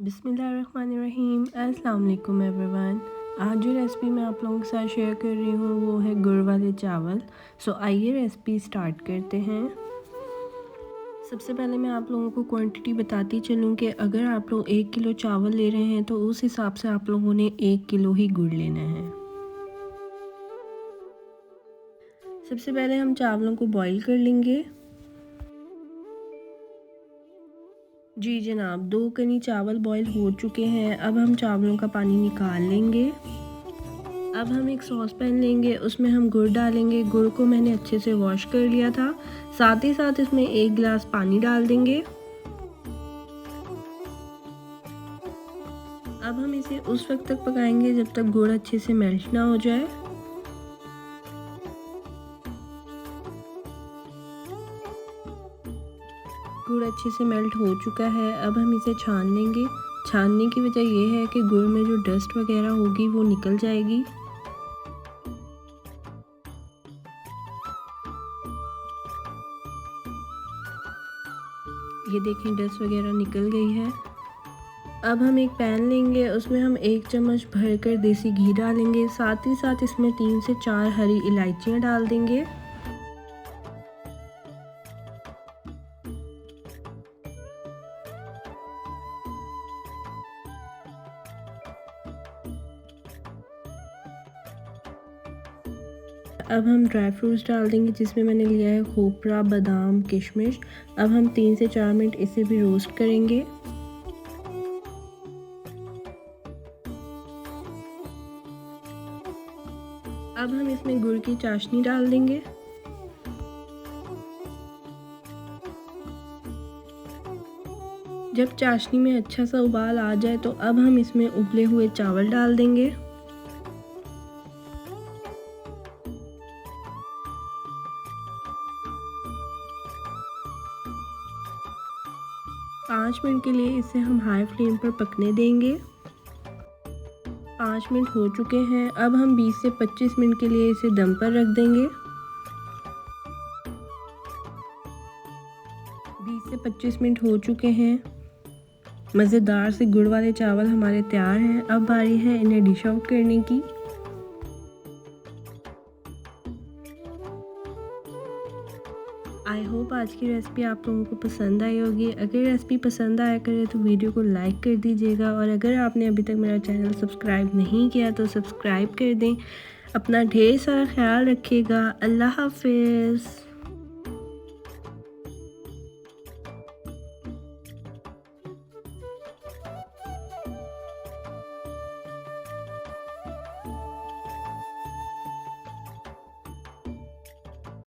बिस्मिल्लाहिर्रहमानिर्रहीम। अस्सलाम वालेकुम एवरीवन। आज जो रेसिपी मैं आप लोगों के साथ शेयर कर रही हूँ वो है गुड़ वाले चावल। आइए रेसिपी स्टार्ट करते हैं। सबसे पहले मैं आप लोगों को क्वांटिटी बताती चलूँ कि अगर आप लोग 1 किलो चावल ले रहे हैं तो उस हिसाब से आप लोगों ने 1 किलो ही गुड़ लेना है। सबसे पहले हम चावलों को बॉईल कर लेंगे। जी जनाब, 2 कनी चावल बॉईल हो चुके हैं। अब हम चावलों का पानी निकाल लेंगे। अब हम एक सॉस पैन लेंगे, उसमें हम गुड़ डालेंगे। गुड़ को मैंने अच्छे से वॉश कर लिया था। साथ ही साथ इसमें 1 गिलास पानी डाल देंगे। अब हम इसे उस वक्त तक पकाएंगे जब तक गुड़ अच्छे से मेल्ट ना हो जाए। गुड़ अच्छे से मेल्ट हो चुका है। अब हम इसे छान लेंगे। छानने की वजह यह है कि गुड़ में जो डस्ट वगैरह होगी वो निकल जाएगी। ये देखें, डस्ट वगैरह निकल गई है। अब हम एक पैन लेंगे, उसमें हम 1 चम्मच भरकर देसी घी डालेंगे। साथ ही साथ इसमें 3 से 4 हरी इलायचियाँ डाल देंगे। अब हम ड्राई फ्रूट्स डाल देंगे, जिसमें मैंने लिया है खोपरा, बादाम, किशमिश। अब हम 3 से 4 मिनट इसे भी रोस्ट करेंगे। अब हम इसमें गुड़ की चाशनी डाल देंगे। जब चाशनी में अच्छा सा उबाल आ जाए तो अब हम इसमें उबले हुए चावल डाल देंगे। पाँच मिनट के लिए इसे हम हाई फ्लेम पर पकने देंगे। 5 मिनट हो चुके हैं। अब हम 20 से 25 मिनट के लिए इसे दम पर रख देंगे। 20 से 25 मिनट हो चुके हैं। मज़ेदार से गुड़ वाले चावल हमारे तैयार हैं। अब बारी है इन्हें डिश आउट करने की। आई होप आज की रेसिपी आप लोगों को पसंद आई होगी। अगर रेसिपी पसंद आया करे तो वीडियो को लाइक कर दीजिएगा, और अगर आपने अभी तक मेरा चैनल सब्सक्राइब नहीं किया तो सब्सक्राइब कर दें। अपना ढेर सारा ख्याल रखिएगा। अल्लाह हाफिज़।